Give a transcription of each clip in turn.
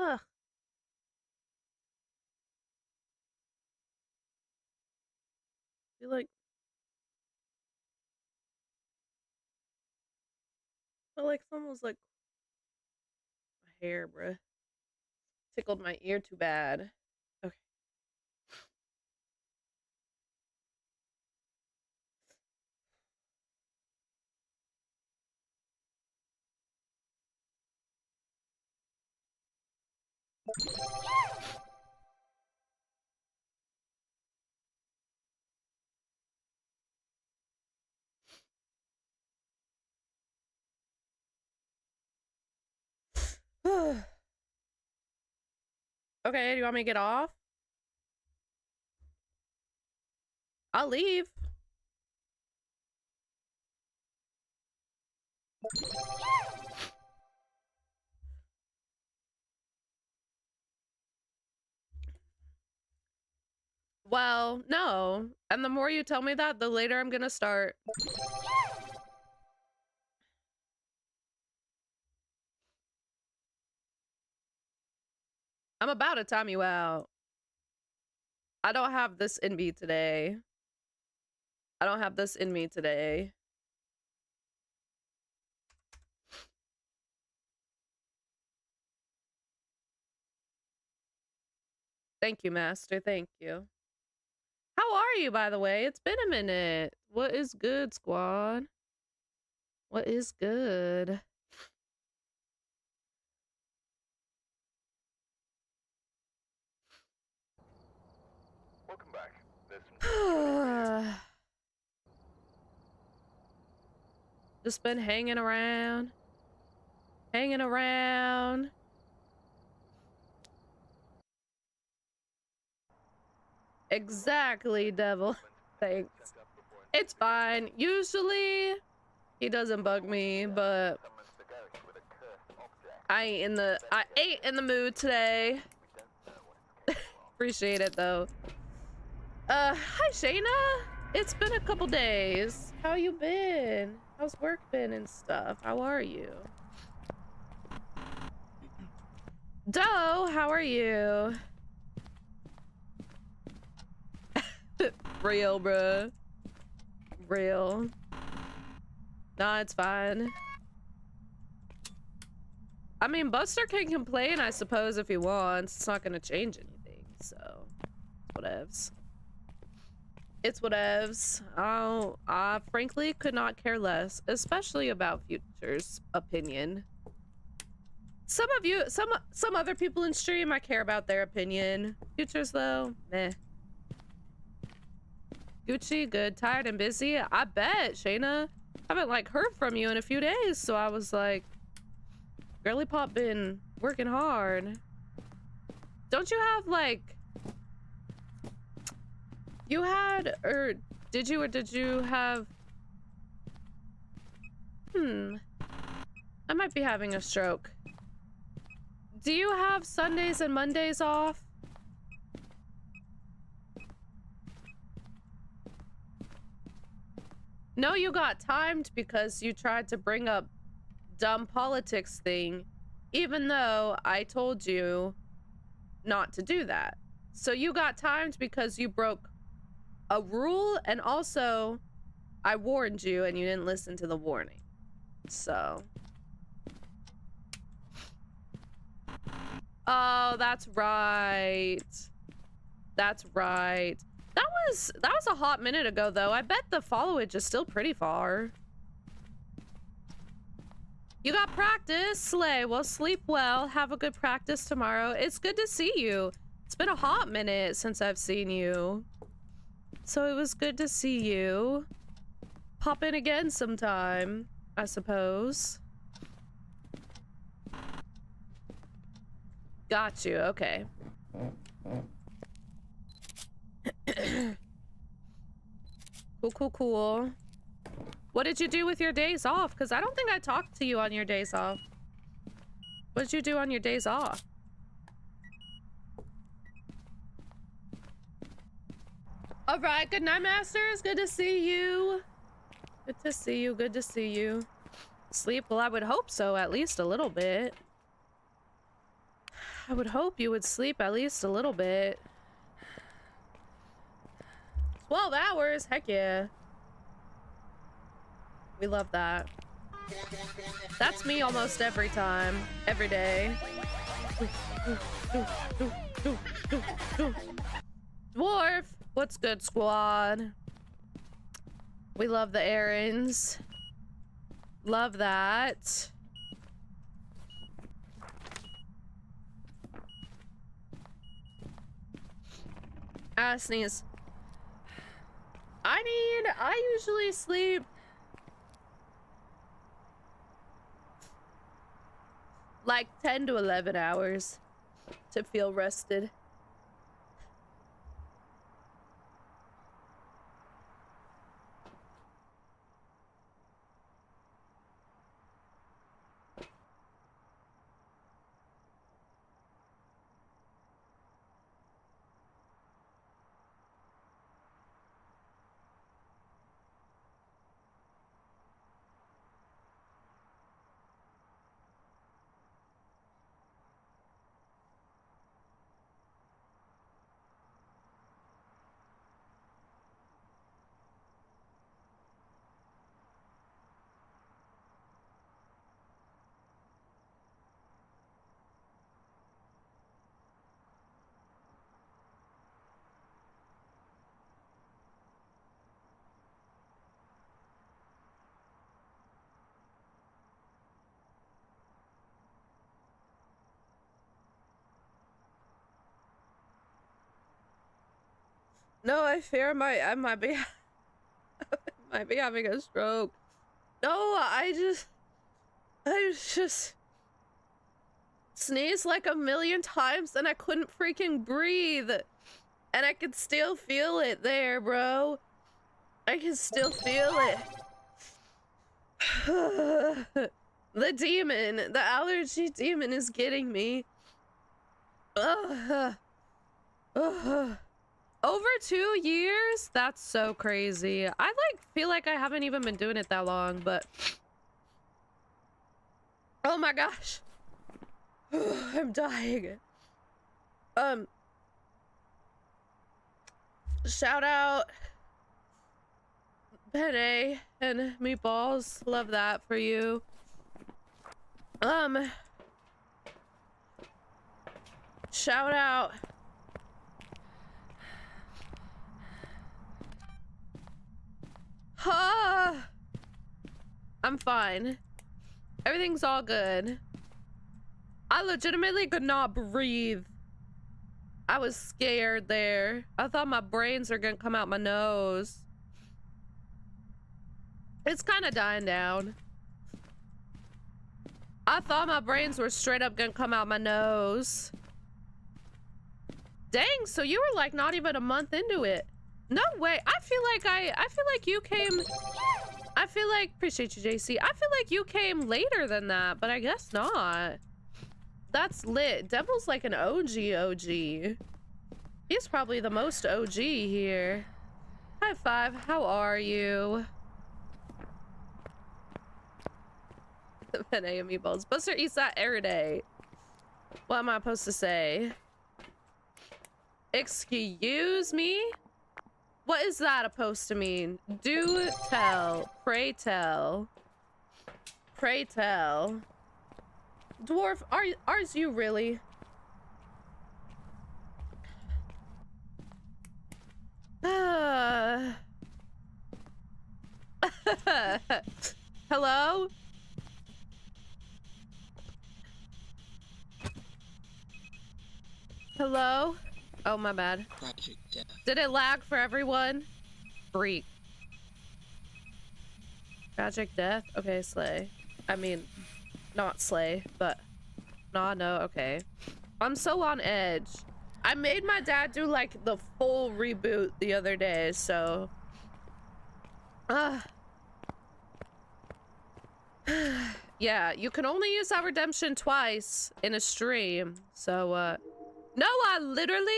Ugh. I feel like someone was like my hair, bruh. Tickled my ear too bad. Okay. Okay, do you want me to get off? I'll leave. Well, no. And the more you tell me that, the later I'm gonna start. I'm about to time you out. I don't have this in me today. I don't have this in me today. Thank you, Master. Thank you. How are you, by the way? It's been a minute. What is good, squad? What is good? Welcome back. There's some Just been hanging around. Hanging around. Exactly, devil. Thanks. It's fine. Usually, he doesn't bug me, but I ain't in the mood today. Appreciate it though. Hi Shayna. It's been a couple days. How you been? How's work been and stuff? How are you? Doe, how are you? Real, bruh. Real. Nah, it's fine. I mean, Buster can complain, I suppose, if he wants. It's not gonna change anything, so whatevs. It's whatevs. I frankly could not care less, especially about Future's opinion. Some of you, some other people in stream, I care about their opinion. Future's though, meh. Gucci, good, tired and busy. I bet, Shayna. I haven't like heard from you in a few days, so I was like, Girly Pop been working hard. Don't you have like, you had, or did you have, I might be having a stroke. Do you have Sundays and Mondays off? No, you got timed because you tried to bring up dumb politics thing, even though I told you not to do that. So you got timed because you broke a rule, and also I warned you and you didn't listen to the warning. So. Oh, that's right. That's right. That was a hot minute ago though. I bet the followage is still pretty far. You got practice, slay. Well, sleep well. Have a good practice tomorrow. It's good to see you. It's been a hot minute since I've seen you. So it was good to see you. Pop in again sometime, I suppose. Got you, okay. Cool. What did you do with your days off? Because I don't think I talked to you on your days off. What did you do on your days off? All right, good night, Masters. Good to see you. Good to see you. Good to see you. Sleep? Well, I would hope so, at least a little bit. I would hope you would sleep at least a little bit. 12 hours? Heck yeah. We love that. That's me almost every time. Every day. Dwarf! What's good, squad? We love the errands. Love that. Sneeze. I usually sleep like 10 to 11 hours to feel rested. No, I fear I might be might be having a stroke. No, I just sneezed like a million times and I couldn't freaking breathe. And I could still feel it there, bro. I can still feel it. The demon, the allergy demon is getting me. Over 2 years? That's so crazy. I feel like I haven't even been doing it that long, but oh my gosh. I'm dying. Shout out Penne and Meatballs. Love that for you. Shout out I'm fine. Everything's all good. I legitimately could not breathe. I was scared there. I thought my brains were gonna come out my nose. It's kind of dying down. I thought my brains were straight up gonna come out my nose. Dang, so you were like not even a month into it. No way. I feel like you came, appreciate you, JC. I feel like you came later than that, but I guess not. That's lit. Devil's like an OG. He's probably the most OG here. High five. How are you? Penne and meatballs. Buster eats that every day. What am I supposed to say? Excuse me? What is that supposed to mean? Do tell. Pray tell. Pray tell. Dwarf, are you really? Hello? Hello? Oh, my bad. Did it lag for everyone? Freak. Tragic death? Okay, slay. I mean, not slay, but... Nah, no, okay. I'm so on edge. I made my dad do, like, the full reboot the other day, so... Yeah, you can only use that redemption twice in a stream, so, No, I literally...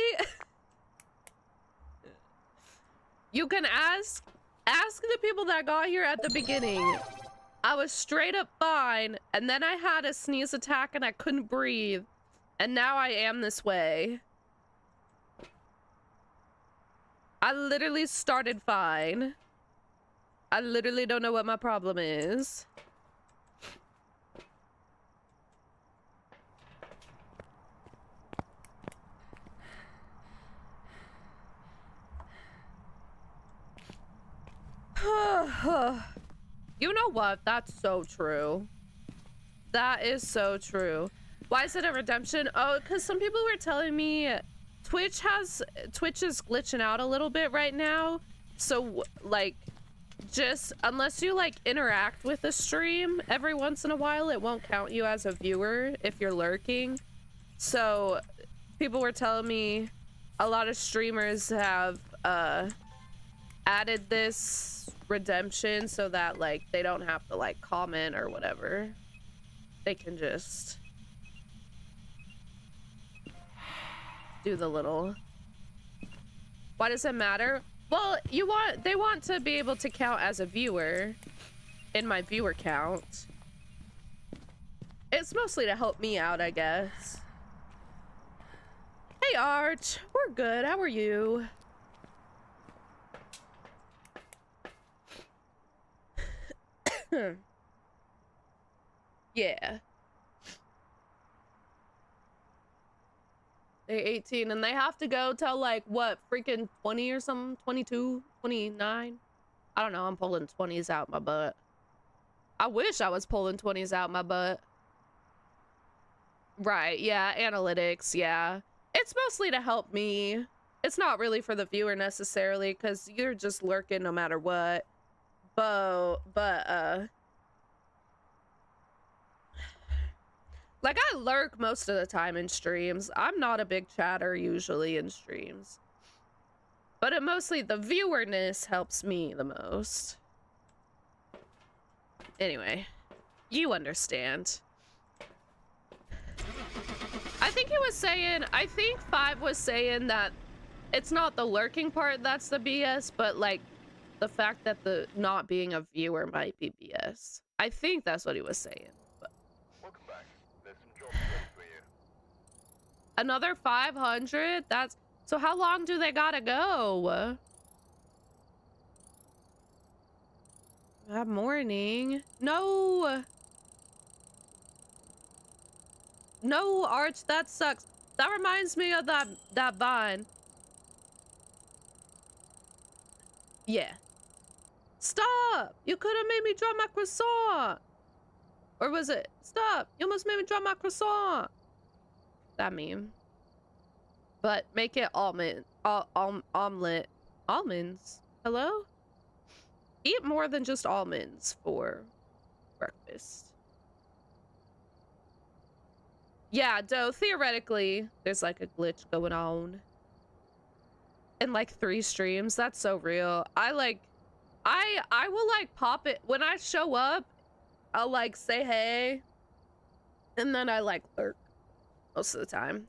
You can ask the people that got here at the beginning. I was straight up fine, and then I had a sneeze attack and I couldn't breathe. And now I am this way. I literally started fine. I literally don't know what my problem is. You know what? That's so true. That is so true. Why is it a redemption? Oh, because some people were telling me Twitch is glitching out a little bit right now. So like, just unless you like interact with the stream every once in a while, it won't count you as a viewer if you're lurking. So people were telling me a lot of streamers have added this redemption so that like they don't have to like comment or whatever. They can just do the little. Why does it matter? Well, they want to be able to count as a viewer in my viewer count. It's mostly to help me out, I guess. Hey Arch, we're good. How are you? Yeah. They're 18 and they have to go till like what, freaking 20 or something, 22, 29. I don't know. I'm pulling 20s out my butt. I wish I was pulling 20s out my butt. Right, yeah, analytics, yeah. It's mostly to help me. It's not really for the viewer necessarily, because you're just lurking no matter what. Like, I lurk most of the time in streams. I'm not a big chatter usually in streams. But it mostly, the viewerness helps me the most. Anyway, you understand. I think he 5 was saying that it's not the lurking part that's the BS, but like the fact that the not being a viewer might be BS. I think that's what he was saying. But... Welcome back. There's some jobs ready for you. Another 500? That's... So how long do they gotta go? Good morning. No! No, Arch, that sucks. That reminds me of that vine. Yeah. Stop! You could have made me drop my croissant! Or was it? Stop! You almost made me drop my croissant! That meme. But make it omelet. Omelet. Almonds? Hello? Eat more than just almonds for breakfast. Yeah, though, theoretically, there's like a glitch going on. In like 3 streams. That's so real. I will like pop it when I show up. I'll like say hey, and then I like lurk most of the time.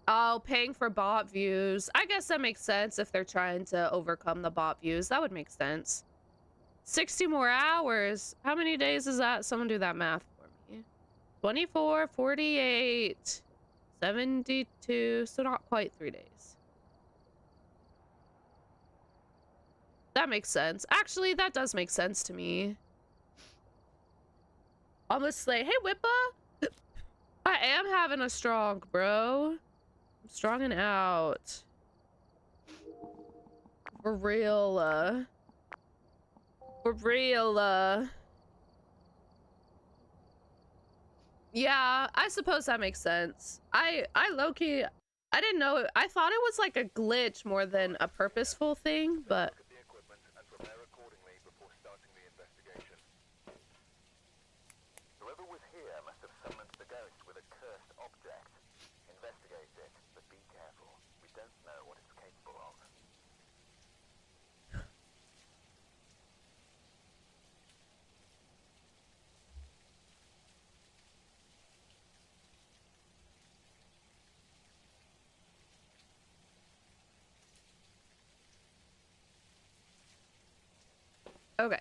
Oh, paying for bot views. I guess that makes sense if they're trying to overcome the bot views. That would make sense. 60 more hours. How many days is that? Someone do that math for me. 24, 48, 72. So not quite 3 days. That makes sense. Actually, that does make sense to me. Almost slay. Hey, Whippa. I am having a strong, bro. I'm strong and out. For real, For real, Yeah, I suppose that makes sense. I low-key, I didn't know it. I thought it was like a glitch more than a purposeful thing, but... The equipment and prepare accordingly before starting the investigation. Whoever was here must have summoned the ghost with a cursed object. Investigate it, but be careful. We don't know what it's capable of. Okay.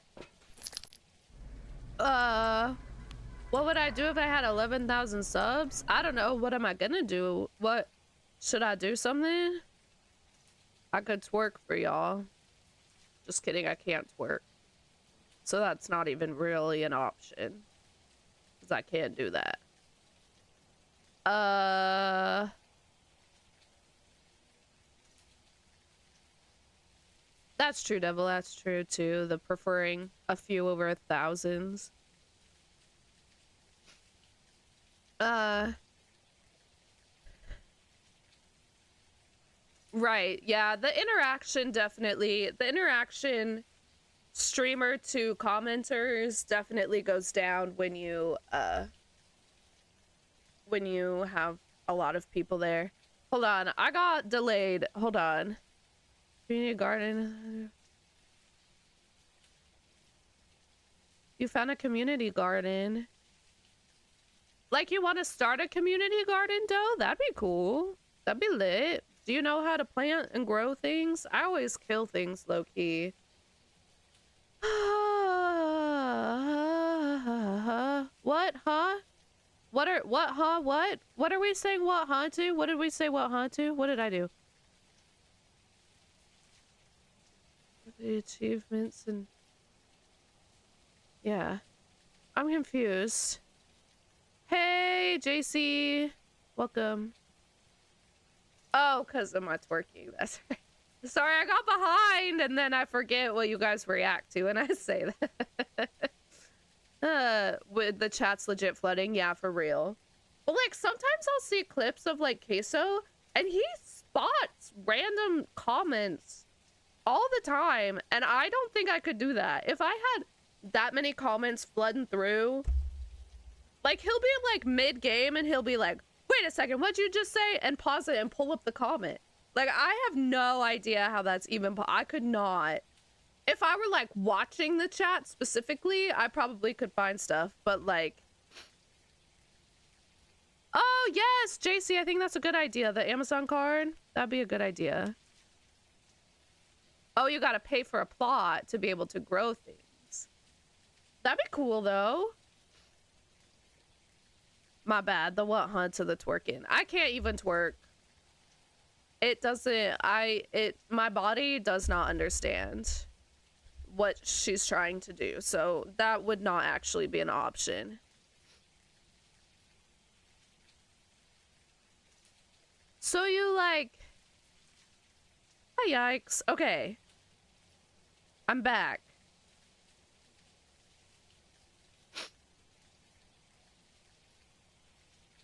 What would I do if I had 11,000 subs? I don't know. What am I gonna do? What should I do? Something? I could twerk for y'all. Just kidding, I can't twerk. So that's not even really an option. Because I can't do that. That's true, Devil. That's true, too. The preferring a few over thousands. Right. Yeah, the interaction definitely. The interaction streamer to commenters definitely goes down when you have a lot of people there. Hold on, I got delayed. Hold on. Community garden. You found a community garden. Like, you want to start a community garden, Doe? That'd be cool. That'd be lit. Do you know how to plant and grow things? I always kill things low-key. What, huh? What, huh? What are we saying what, huh, to? What did we say what, huh, to? What did I do? The achievements and... Yeah. I'm confused. Hey, JC. Welcome. Oh, because of my twerking. That's right. Sorry, I got behind, and then I forget what you guys react to, and I say that. With the chat's legit flooding. Yeah, for real. But, like, sometimes I'll see clips of, like, Queso, and he spots random comments all the time, and I don't think I could do that. If I had that many comments flooding through, like, he'll be, like, mid-game, and he'll be like, wait a second, what'd you just say? And pause it and pull up the comment. Like, I have no idea how that's even... I could not. If I were, like, watching the chat specifically, I probably could find stuff. But, like... Oh, yes, JC, I think that's a good idea. The Amazon card? That'd be a good idea. Oh, you gotta pay for a plot to be able to grow things. That'd be cool, though. My bad. The what, huh, to the twerking. I can't even twerk. It doesn't... my body does not understand what she's trying to do. So that would not actually be an option. So you, like... Oh, yikes. Okay. I'm back.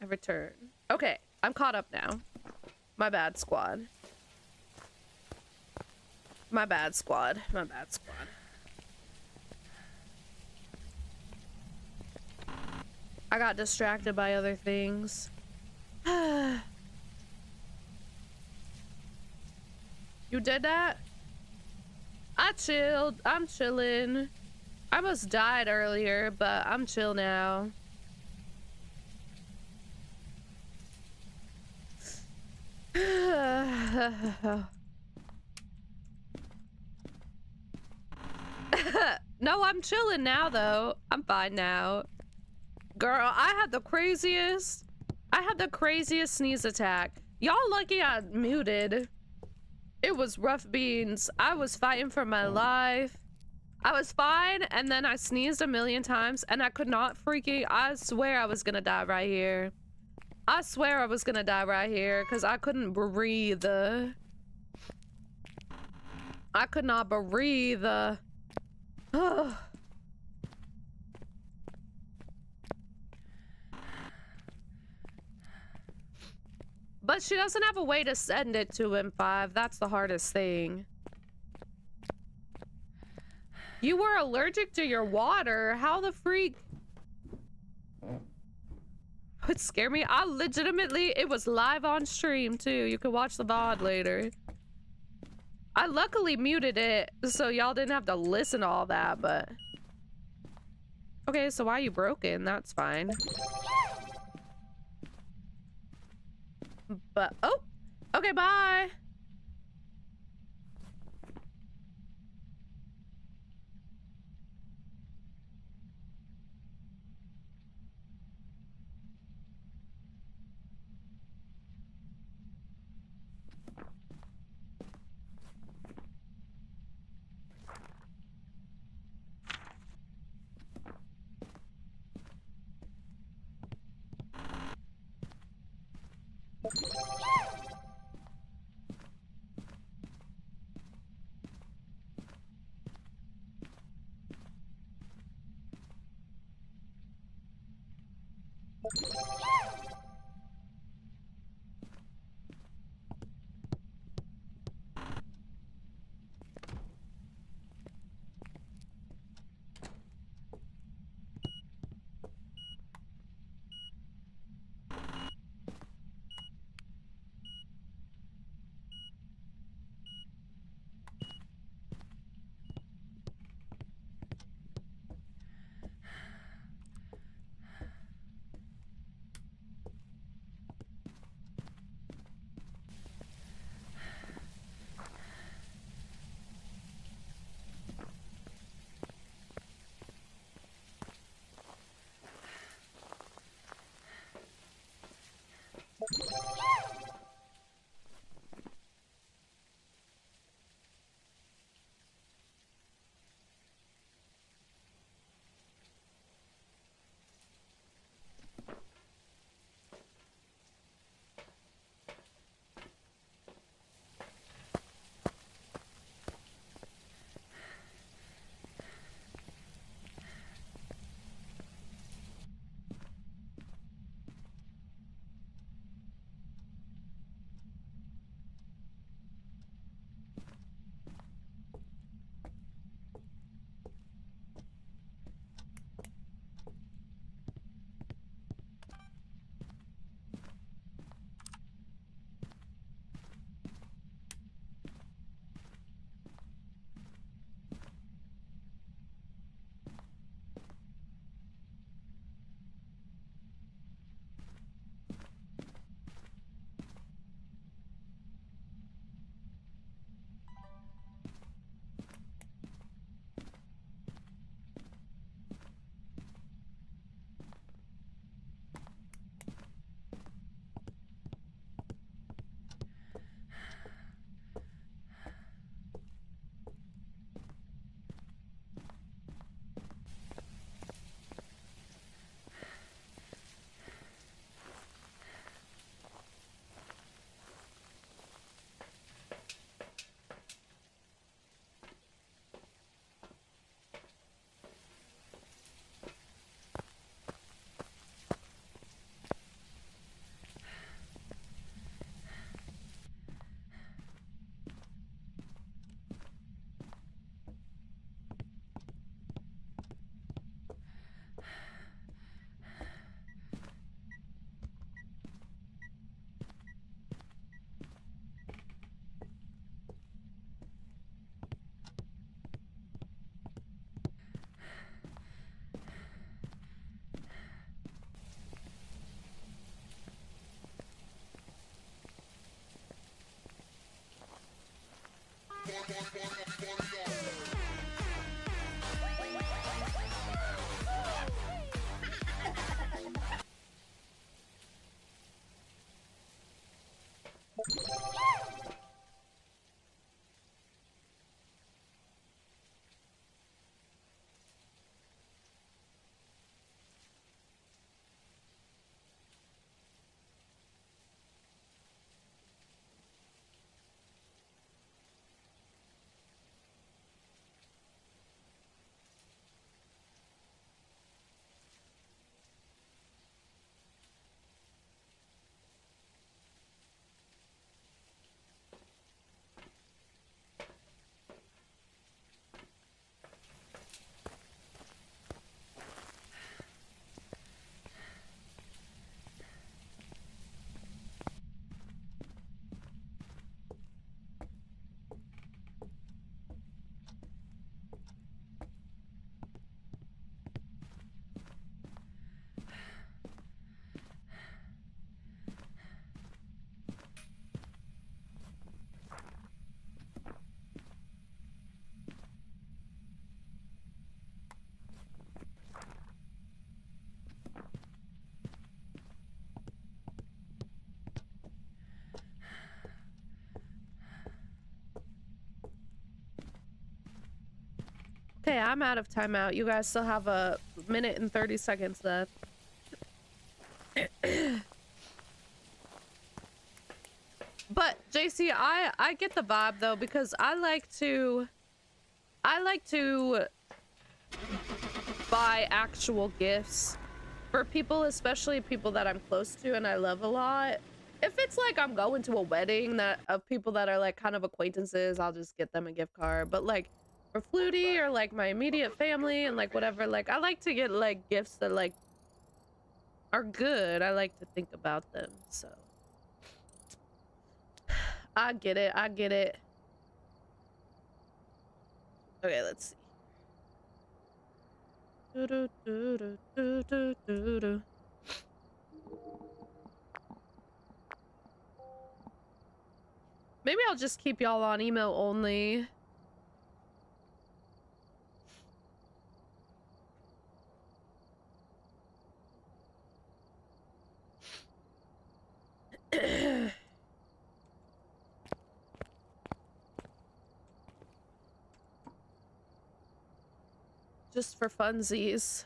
I return. Okay, I'm caught up now. My bad, squad. My bad, squad. My bad, squad. I got distracted by other things. You did that? I chilled. I'm chilling. I almost died earlier, but I'm chill now. No, I'm chilling now, though. I'm fine now. Girl, I had the craziest sneeze attack. Y'all lucky I muted. It was rough beans. I was fighting for my life. I was fine, and then I sneezed a million times, and I could not freaking... I swear I was gonna die right here. I swear I was gonna die right here, because I couldn't breathe. I could not breathe. But she doesn't have a way to send it to him, 5. That's the hardest thing. You were allergic to your water? How the freak? It scared me. I legitimately... It was live on stream, too. You can watch the VOD later. I luckily muted it, so y'all didn't have to listen to all that, but... Okay, so why are you broken? That's fine. But... Oh! Okay, bye! Okay, I'm out of timeout. You guys still have a minute and 30 seconds left. But JC, I get the vibe though, because I like to buy actual gifts for people, especially people that I'm close to and I love a lot. If it's like I'm going to a wedding of people that are like kind of acquaintances, I'll just get them a gift card. But like for Flutie or like my immediate family and like whatever, like I like to get like gifts that like are good. I like to think about them, so I get it. I get it. Okay, let's see. Maybe I'll just keep y'all on email only. Just for funsies.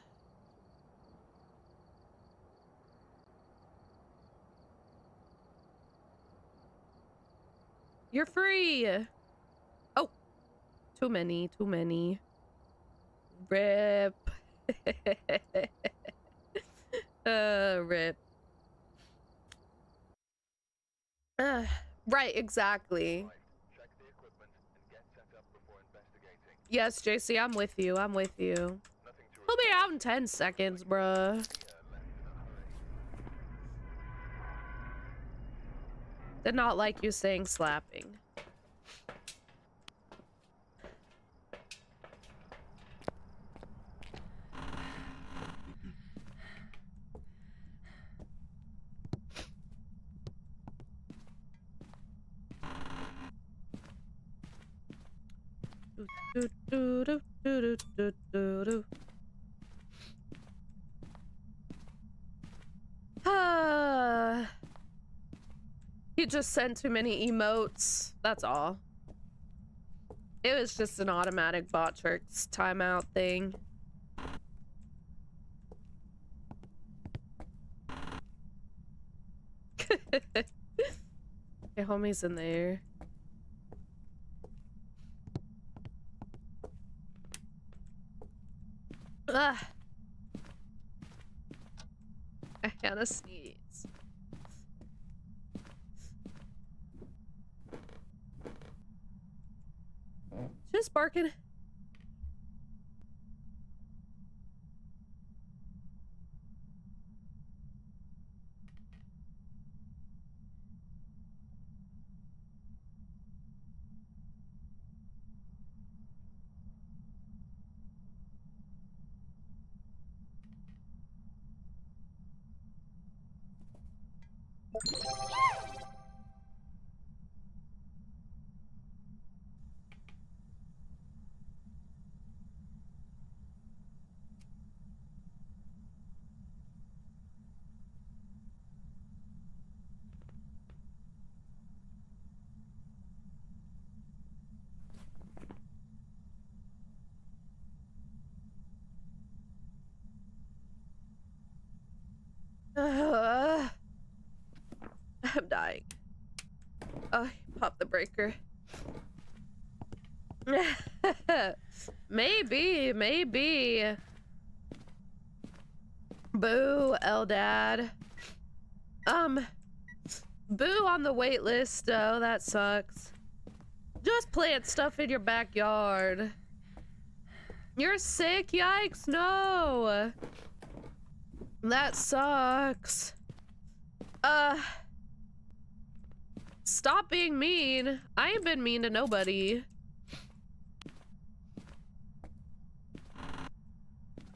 You're free. Oh, too many. Rip. Rip. Right, exactly. Check the equipment and get set up before investigating. Yes, JC, I'm with you. Nothing to We'll be out in 10 seconds, bruh. left in a hurry. Did not like you saying slapping. He just sent too many emotes. That's all. It was just an automatic bot tricks timeout thing. Okay, homie's in there. Ugh. I had a sneeze. Just barking. I'm dying. Oh, pop the breaker. Maybe. Boo, Eldad. Boo on the wait list, though. That sucks. Just plant stuff in your backyard. You're sick? Yikes, no. That sucks. Stop being mean. I ain't been mean to nobody.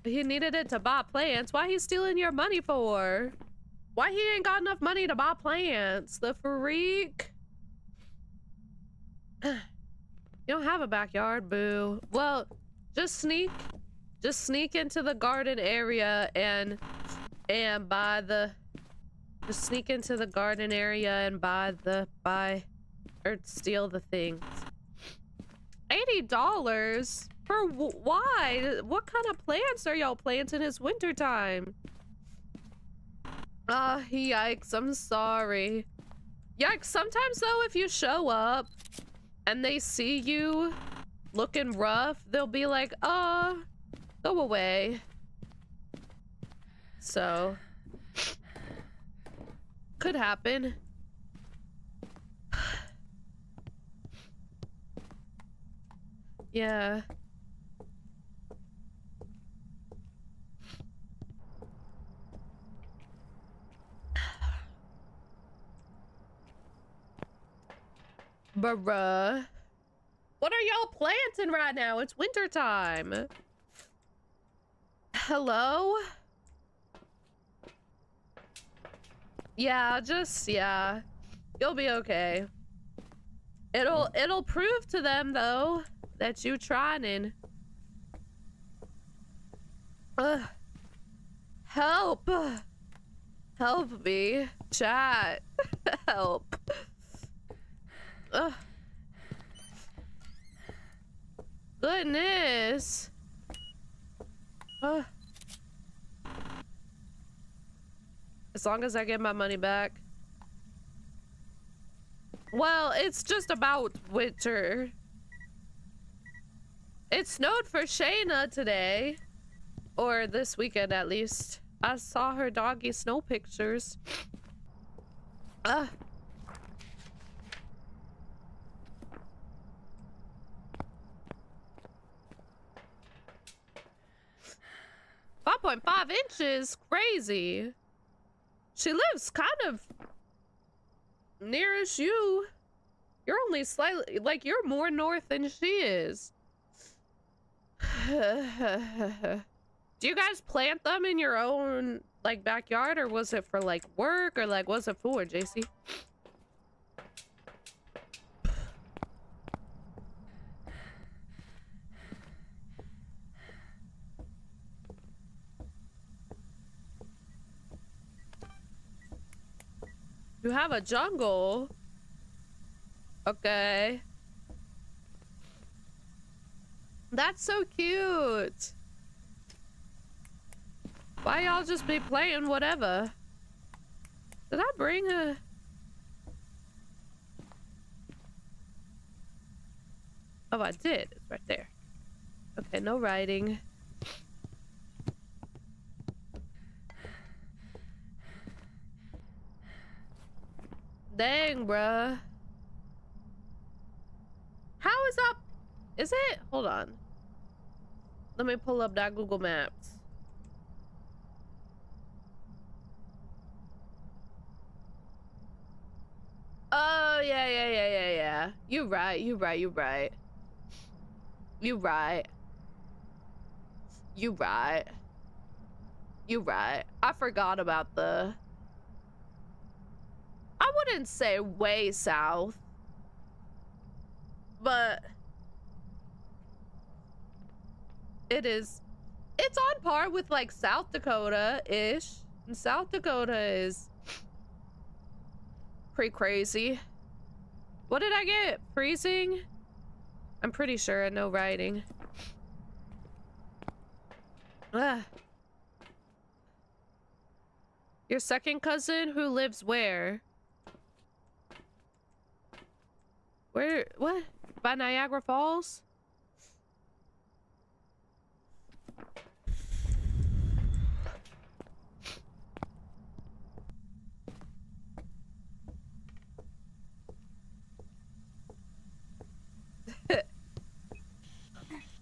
He needed it to buy plants. Why he stealing your money for? Why he ain't got enough money to buy plants? The freak. You don't have a backyard, boo. Well, just sneak into the garden area and buy the... Just sneak into the garden area and buy or steal the things. $80? Why? What kind of plants are y'all planting? It's wintertime. Ah, yikes, I'm sorry. Yikes, sometimes though, if you show up and they see you looking rough, they'll be like, go away. So, could happen. Yeah. Bruh. What are y'all planting right now? It's winter time. Hello? Yeah, yeah. You'll be okay. It'll prove to them though that you trying. Help. Help me. Chat. Help. Goodness. As long as I get my money back. Well, it's just about winter. It snowed for Shayna today. Or this weekend, at least. I saw her doggy snow pictures. 5.5 inches? Crazy. She lives kind of nearish you. You're only slightly, like, you're more north than she is. Do you guys plant them in your own, like, backyard, or was it for, like, work, or, like, what's it for, JC? You have a jungle? Okay. That's so cute. Why y'all just be playing whatever? Did I bring a... Oh, I did. It's right there. Okay, no writing. Dang, bruh. How is up? Is it? Hold on. Let me pull up that Google Maps. Oh, yeah. You right. I forgot about the... I wouldn't say way south, but it's on par with like South Dakota-ish. And South Dakota is pretty crazy. What did I get? Freezing? I'm pretty sure, no writing. Ugh. Your second cousin who lives where? Where? What? By Niagara Falls?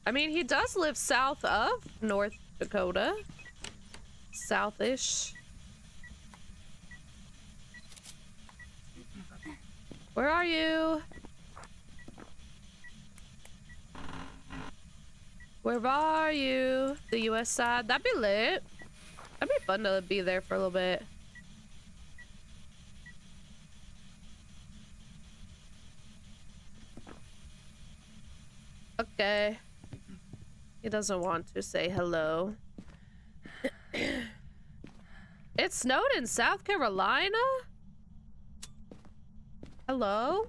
I mean, he does live south of North Dakota. Southish. Where are you? Where are you? The US side? That'd be lit. That'd be fun to be there for a little bit. Okay. He doesn't want to say hello. It snowed in South Carolina? Hello?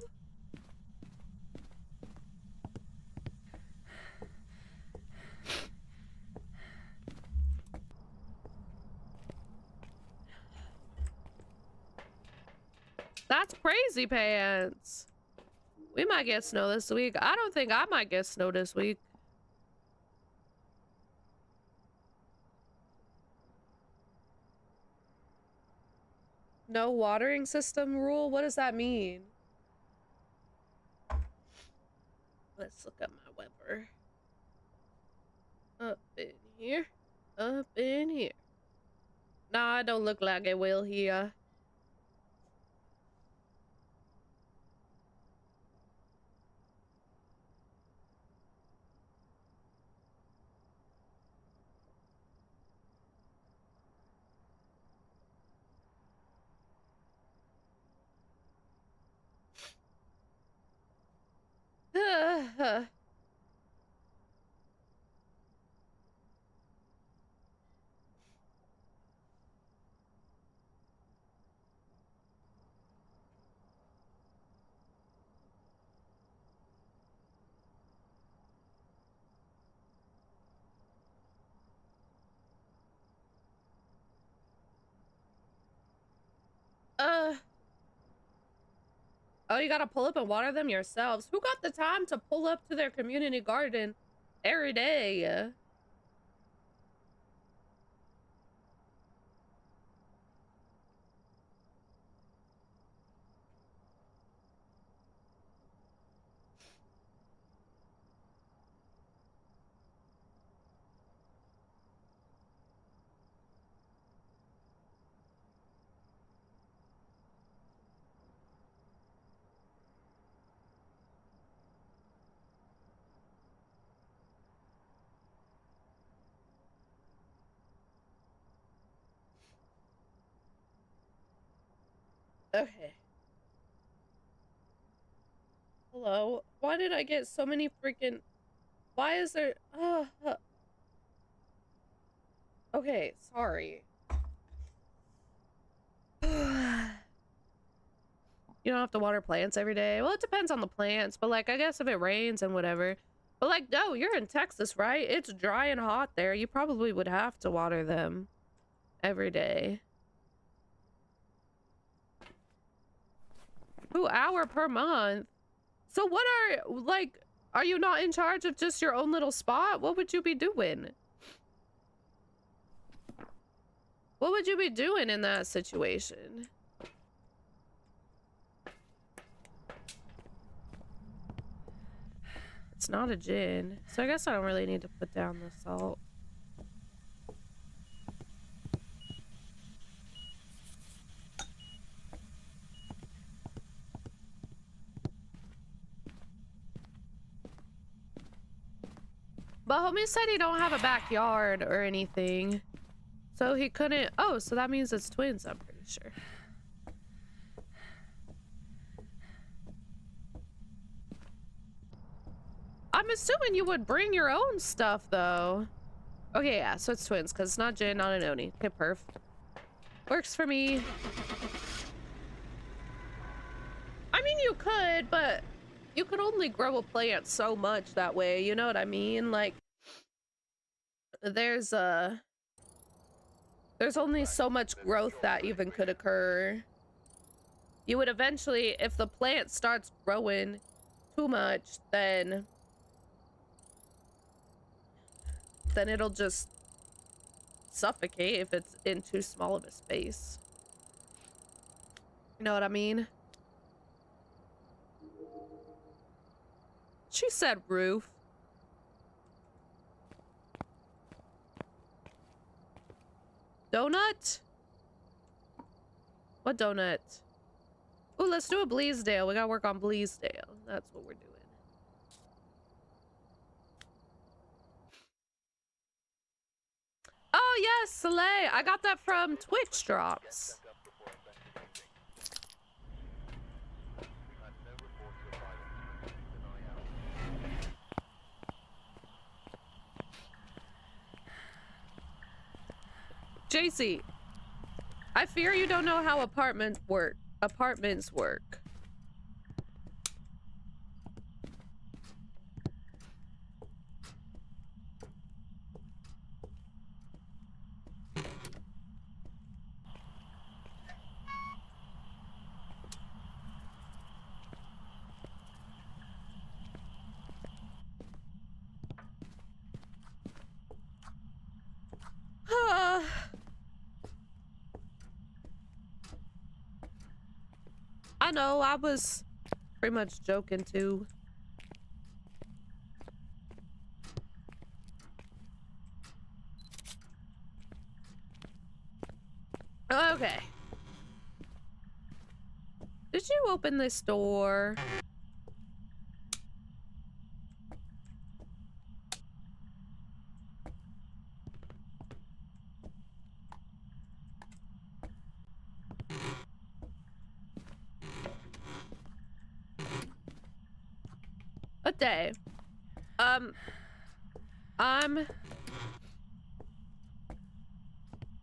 That's crazy pants. We might get snow this week. I don't think I might get snow this week. No watering system rule? What does that mean? Let's look at my weather. Up in here. Up in here. Nah, I don't look like it will here. Oh, you gotta pull up and water them yourselves. Who got the time to pull up to their community garden every day? Okay. Hello? Why did I get so many freaking... Why is there... Okay, sorry. You don't have to water plants every day. Well, it depends on the plants, but like, I guess if it rains and whatever. But like, no, you're in Texas, right? It's dry and hot there. You probably would have to water them every day. 2 hours per month. So what are, like, are you not in charge of just your own little spot? What would you be doing? What would you be doing in that situation? It's not a gin, so I guess I don't really need to put down the salt. But homie said he don't have a backyard or anything, so he couldn't. Oh, so that means it's twins, I'm pretty sure. I'm assuming you would bring your own stuff, though. Okay, yeah, so it's twins, because it's not gin, not an oni. Okay, perf. Works for me. I mean, you could, but you could only grow a plant so much that way, you know what I mean? Like, there's only so much growth that even could occur. You would eventually, if the plant starts growing too much, then it'll just suffocate if it's in too small of a space. You know what I mean? She said roof. Donut? What donut? Oh, let's do a Bleasdale. We gotta work on Bleasdale. That's what we're doing. Oh yes, Soleil. I got that from Twitch drops. JC, I fear you don't know how apartments work. I know, I was pretty much joking too. Okay. Did you open this door? A day. I'm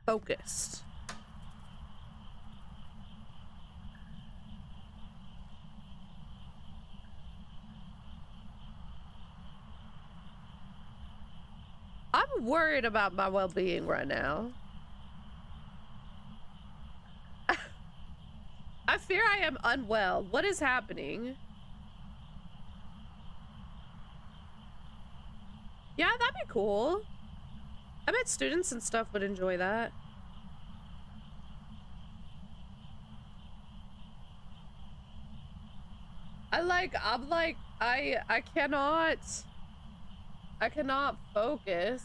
focused. I'm worried about my well-being right now. I fear I am unwell. What is happening? Yeah, that'd be cool. I bet students and stuff would enjoy that. I cannot focus.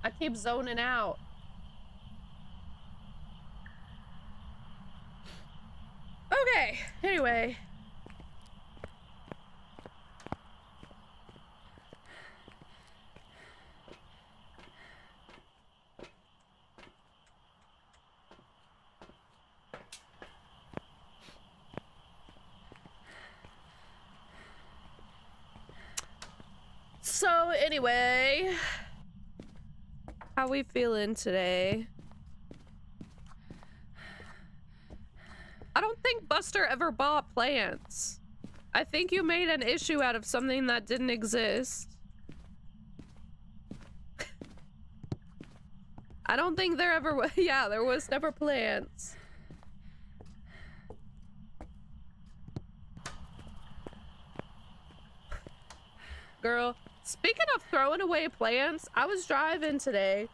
I keep zoning out. Okay, anyway. So anyway, how we feeling today? I don't think Buster ever bought plants. I think you made an issue out of something that didn't exist. I don't think there ever was. Yeah, there was never plants. Girl, speaking of throwing away plants, I was driving today.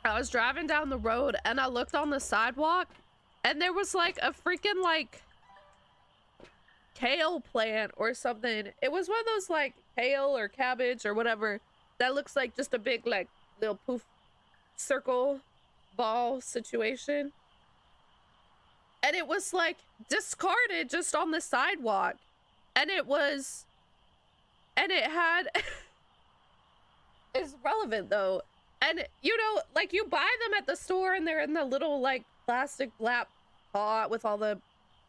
I was driving down the road and I looked on the sidewalk and there was like a freaking like kale plant or something. It was one of those like kale or cabbage or whatever that looks like just a big like little poof circle ball situation. And it was like discarded just on the sidewalk. And it had it's relevant though. And you know, like you buy them at the store and they're in the little like plastic black pot with all the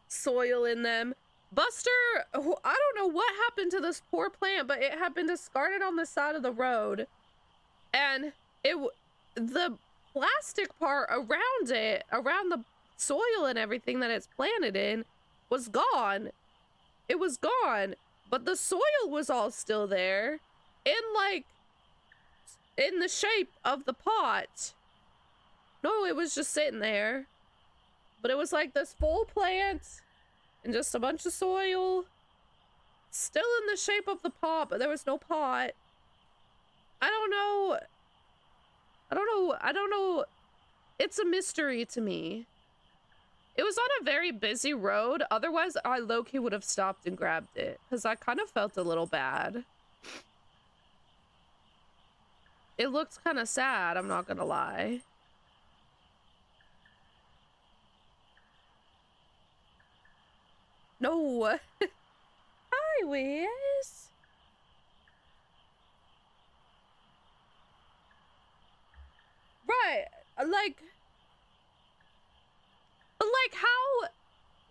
soil in them. Buster, I don't know what happened to this poor plant, but it had been discarded on the side of the road. And the plastic part around it, around the soil and everything that it's planted in, was gone. It was gone. But the soil was all still there in the shape of the pot. No, it was just sitting there. But it was like this full plant and just a bunch of soil still in the shape of the pot, but there was no pot. I don't know. It's a mystery to me. It was on a very busy road. Otherwise, I low-key would have stopped and grabbed it because I kind of felt a little bad. It looked kind of sad, I'm not gonna lie. No. Hi, Wiz. Right,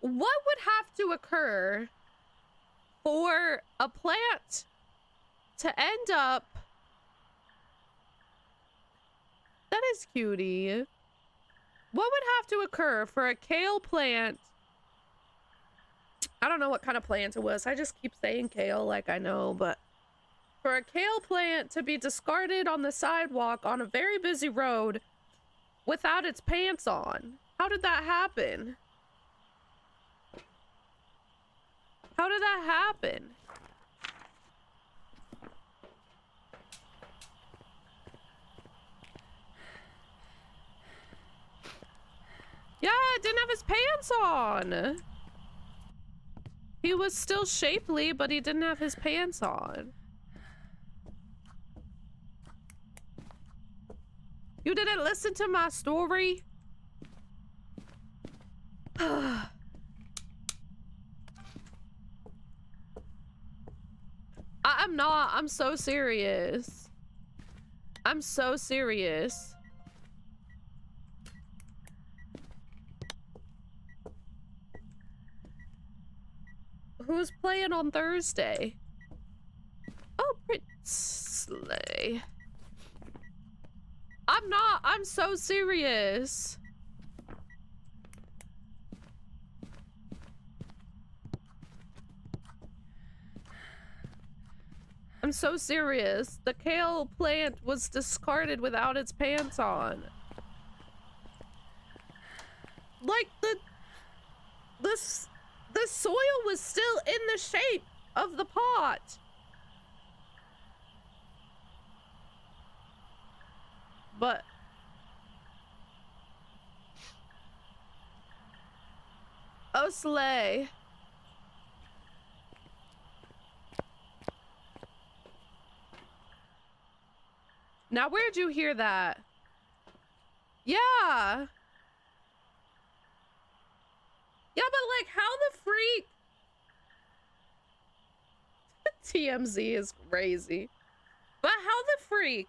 what would have to occur for a plant to end up... That is cutie. What would have to occur for a kale plant? I don't know what kind of plant it was. I just keep saying kale like I know, but for a kale plant to be discarded on the sidewalk on a very busy road without its pants on. How did that happen? How did that happen? pants on. He was still shapely, but he didn't have his pants on. You didn't listen to my story? I'm not. I'm so serious. I'm so serious. Who's playing on Thursday? Oh, Prince Slay. I'm not. I'm so serious. I'm so serious. The kale plant was discarded without its pants on. Like the soil was still in the shape of the pot. But oh, slay. Now, where'd you hear that? Yeah. Yeah, but like, how the freak? TMZ is crazy. But how the freak?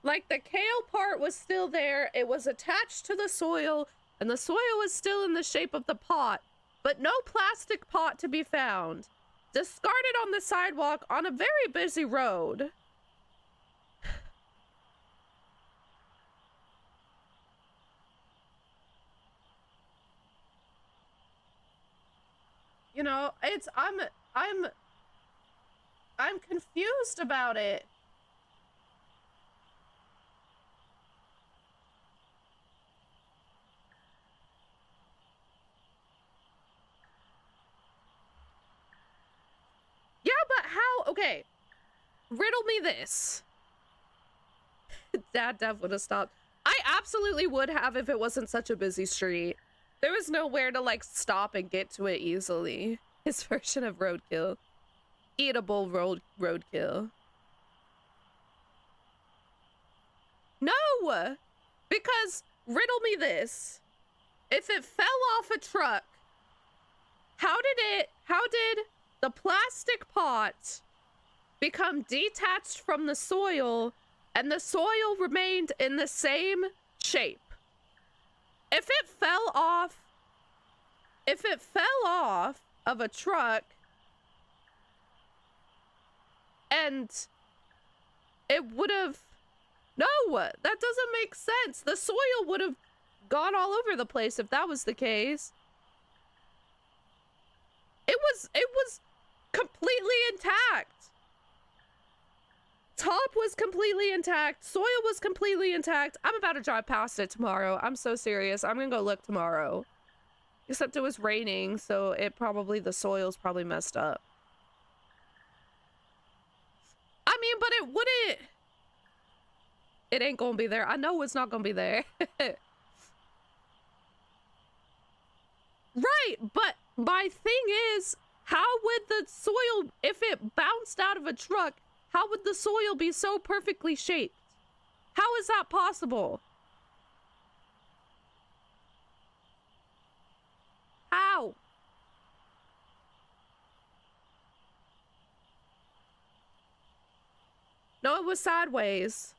Like, the kale part was still there. It was attached to the soil, and the soil was still in the shape of the pot, but no plastic pot to be found. Discarded on the sidewalk on a very busy road. You know, I'm confused about it. Yeah, but how? Okay. Riddle me this. Dad Dev would have stopped. I absolutely would have if it wasn't such a busy street. There was nowhere to, like, stop and get to it easily. His version of roadkill. Eatable roadkill. No! Because, riddle me this. If it fell off a truck, how did the plastic pot become detached from the soil and the soil remained in the same shape? If it fell off of a truck and it would have, no, that doesn't make sense. The soil would have gone all over the place if that was the case. It was completely intact. Top was completely intact. Soil was completely intact. I'm about to drive past it tomorrow. I'm so serious. I'm gonna go look tomorrow. Except it was raining, so the soil's probably messed up. I mean, but it wouldn't. It ain't gonna be there. I know it's not gonna be there. Right, but my thing is, how would the soil, if it bounced out of a truck, how would the soil be so perfectly shaped? How is that possible? How? No, it was sideways.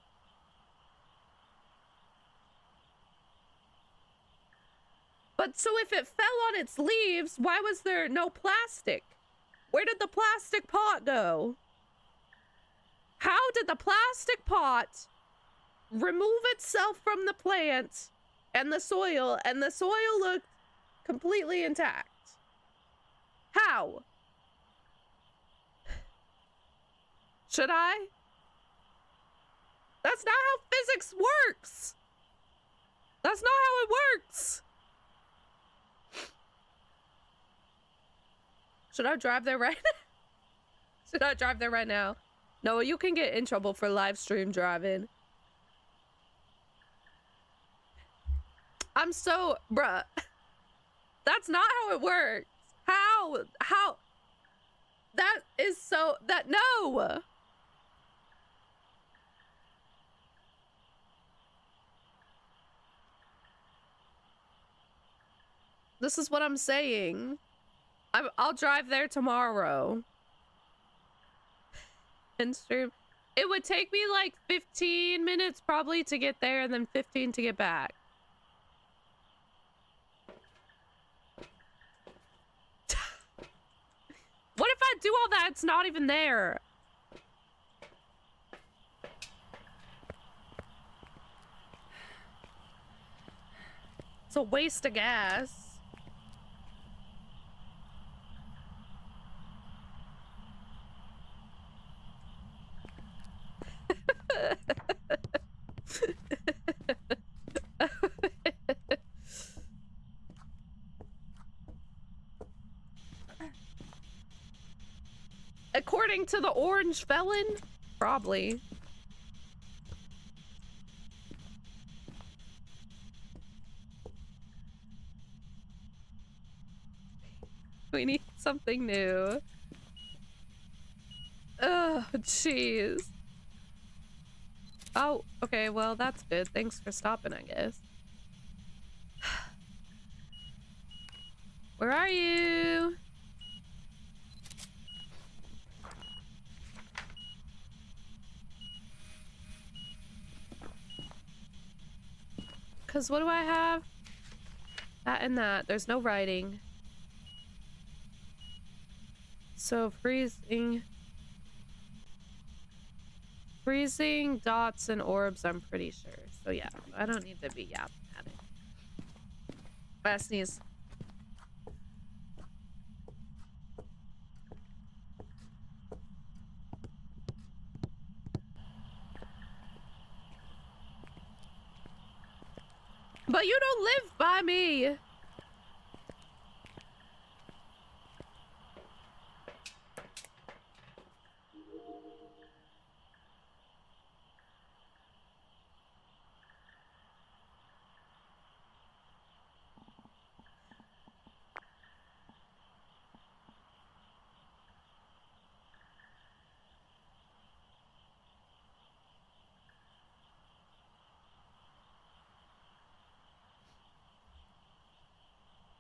But so if it fell on its leaves, why was there no plastic? Where did the plastic pot go? How did the plastic pot remove itself from the plant and the soil looked completely intact? How? Should I? That's not how physics works. That's not how it works. Should I drive there right now? Should I drive there right now? No, you can get in trouble for live stream driving. I'm so, bruh. That's not how it works. How? That is so, no. This is what I'm saying. I'll drive there tomorrow. And stream. It would take me like 15 minutes probably to get there and then 15 to get back. What if I do all that? It's not even there. It's a waste of gas. According to the orange felon? Probably. We need something new. Oh, jeez. Oh, okay, well, that's good. Thanks for stopping, I guess. Where are you? Because what do I have? That and that. There's no writing. So freezing. Freezing, dots, and orbs, I'm pretty sure. So yeah, I don't need to be yapping at it. I sneeze. But you don't live by me.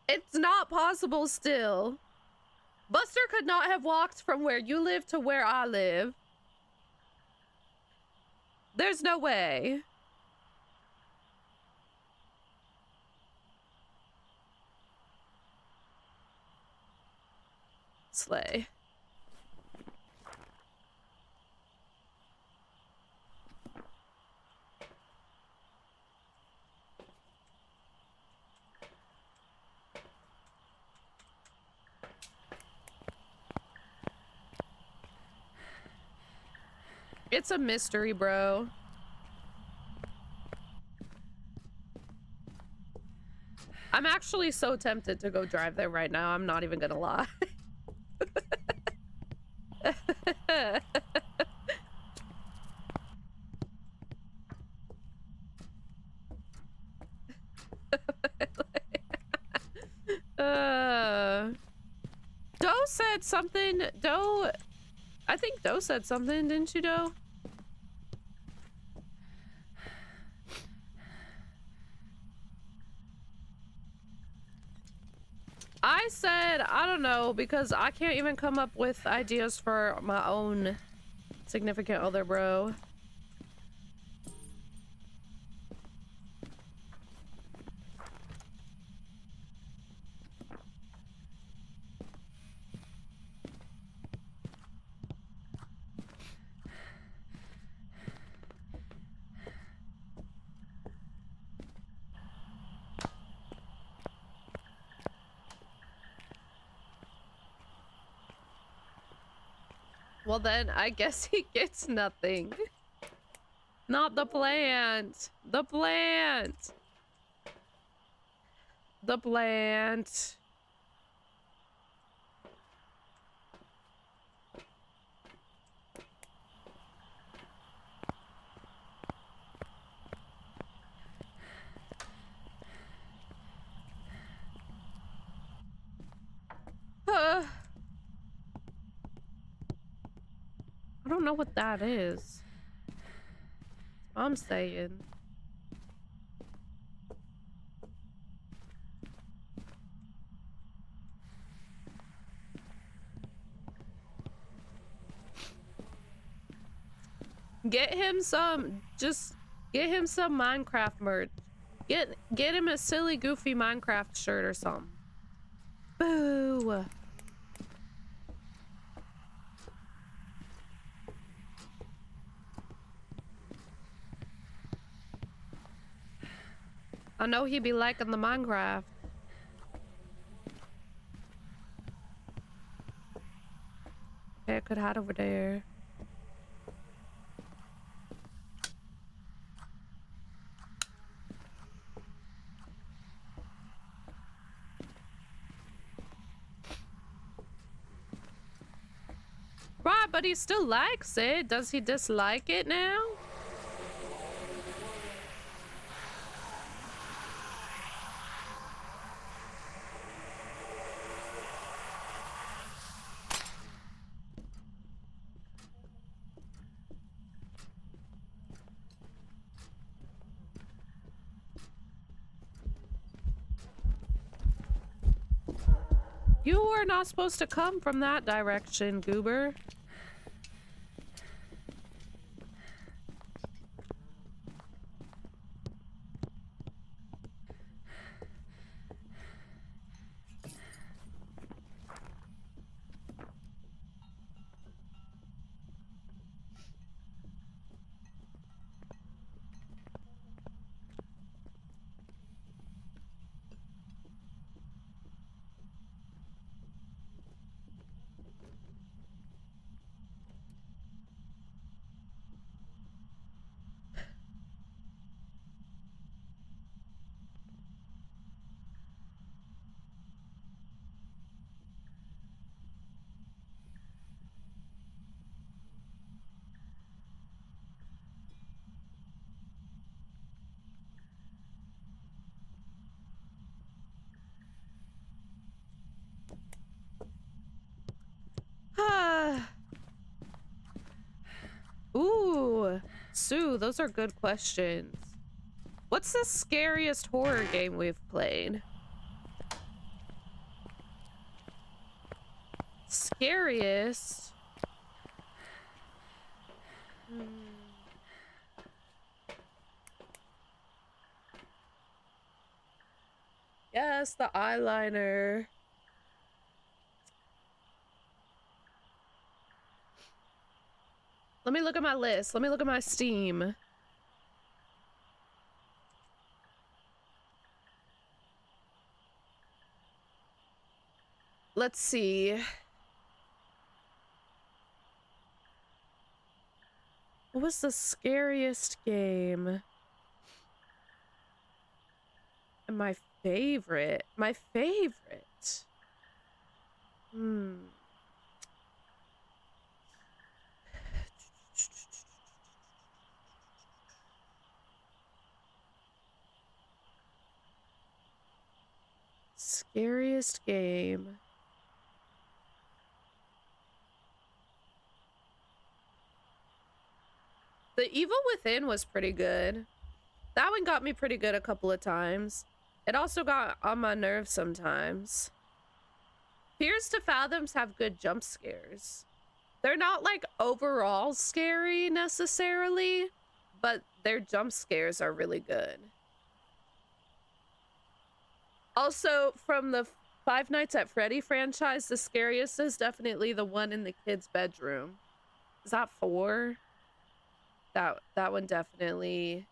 It's not possible still. Buster could not have walked from where you live to where I live. There's no way. Slay. It's a mystery, bro. I'm actually so tempted to go drive there right now. I'm not even gonna lie. Doe said something. Doe, I think Doe said something, didn't you, Doe? I said, I don't know, because I can't even come up with ideas for my own significant other, bro. Well then, I guess he gets nothing. Not the plant. The plant. The plant. I don't know what that is. I'm saying. Get him some, just get him some Minecraft merch. Get him a silly, goofy Minecraft shirt or something. Boo! I know he'd be liking the Minecraft. Okay, I could hide over there. Right, but he still likes it. Does he dislike it now? You are not supposed to come from that direction, Goober. Ooh, Sue, those are good questions. What's the scariest horror game we've played? Scariest? Yes, the eyeliner. Let me look at my list. Let me look at my Steam. Let's see. What was the scariest game? And my favorite. My favorite. Scariest game. The Evil Within was pretty good. That one got me pretty good a couple of times. It also got on my nerves sometimes. Fears to Fathoms have good jump scares. They're not like overall scary necessarily, but their jump scares are really good. Also, from the Five Nights at Freddy franchise, the scariest is definitely the one in the kid's bedroom. Is that 4? That one definitely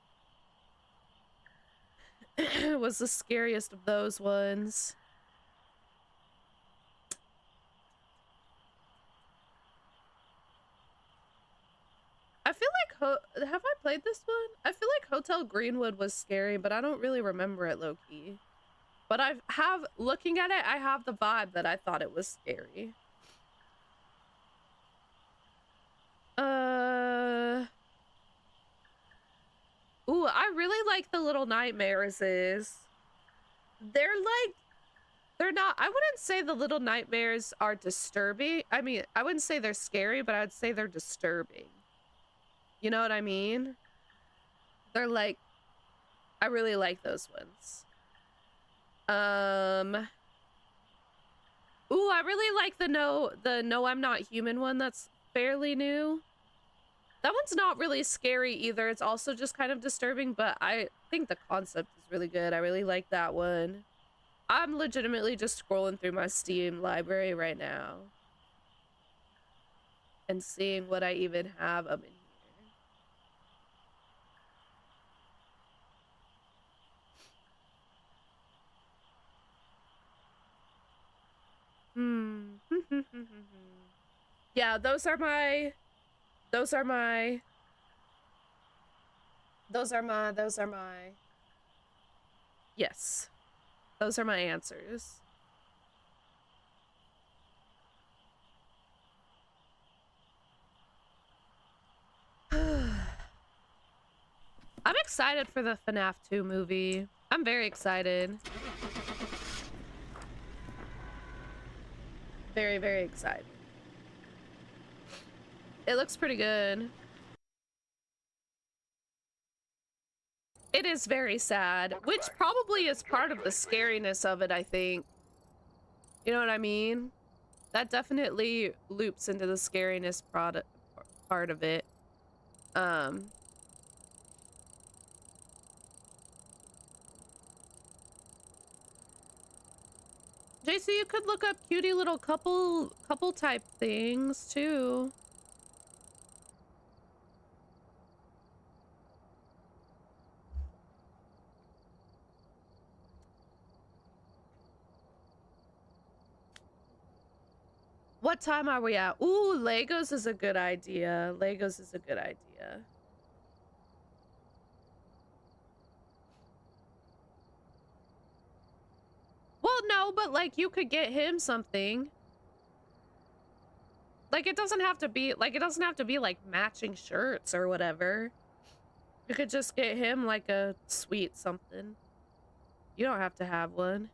was the scariest of those ones. I feel like have I played this one? I feel like Hotel Greenwood was scary, but I don't really remember it low-key. But looking at it, I have the vibe that I thought it was scary. Ooh, I really like the Little Nightmares. They're like They're not, I wouldn't say the little nightmares are disturbing. I mean, I wouldn't say they're scary, but I'd say they're disturbing. You know what I mean? They're like, I really like those ones. Ooh, I really like the no I'm not human one that's fairly new. That one's not really scary either. It's also just kind of disturbing, but I think the concept is really good. I really like that one. I'm legitimately just scrolling through my Steam library right now and seeing what I even have up in here. Yeah, those are my yes. Those are my answers. I'm excited for the FNAF 2 movie. I'm very excited. Very, very excited. It looks pretty good. It is very sad, which probably is part of the scariness of it, I think. You know what I mean? That definitely loops into the scariness part of it. JC, you could look up cutie little couple type things too. What time are we at? Ooh, Legos is a good idea. Legos is a good idea. Well, no, but like you could get him something. Like it doesn't have to be like matching shirts or whatever. You could just get him like a sweet something. You don't have to have one.